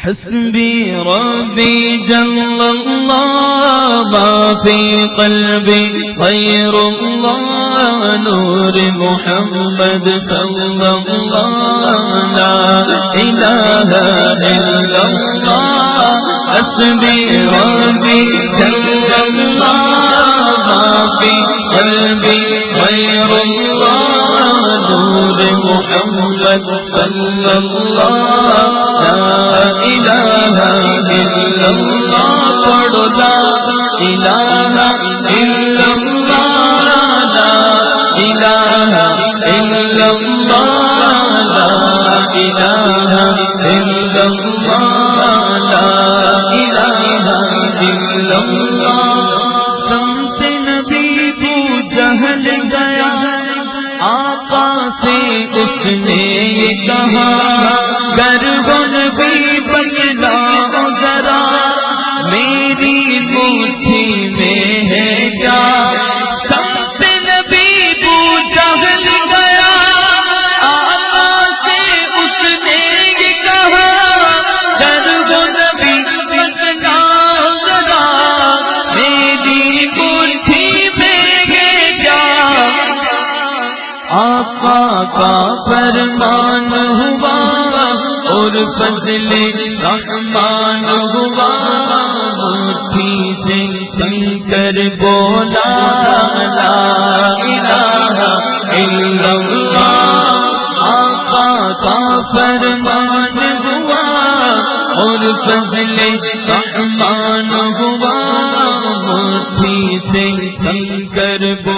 حسبی ربی جل اللہ ما فی قلبی غیر اللہ نور محمد صلی اللہ لا الہ الا اللہ حسبی ربی جل اللہ ما فی قلبی غیر اللہ نور محمد صلی اللہ لا الہ الا اللہ پڑھو لا الہ الا اللہ لا الہ الا اللہ لا الہ الا اللہ لا الہ الا اللہ سمت نبی بو جہل گیا آقا سے اس نے یہ کہا گرگن بھی بتلاؤ ذرا میری مٹھی میں ہے کیا سب نبی بو جہل گیا آقا سے اس نے یہ کہا گرگن بھی بتلاؤ ذرا میری مٹھی میں ہے کیا آقا کا فرمان ہوا اور فضل رحمان ہوا مٹھی سے سن کر بولا لا الہ الا اللہ آقا کا فرمان ہوا اور فضل رحمان ہوا مٹھی سے سن کر بولا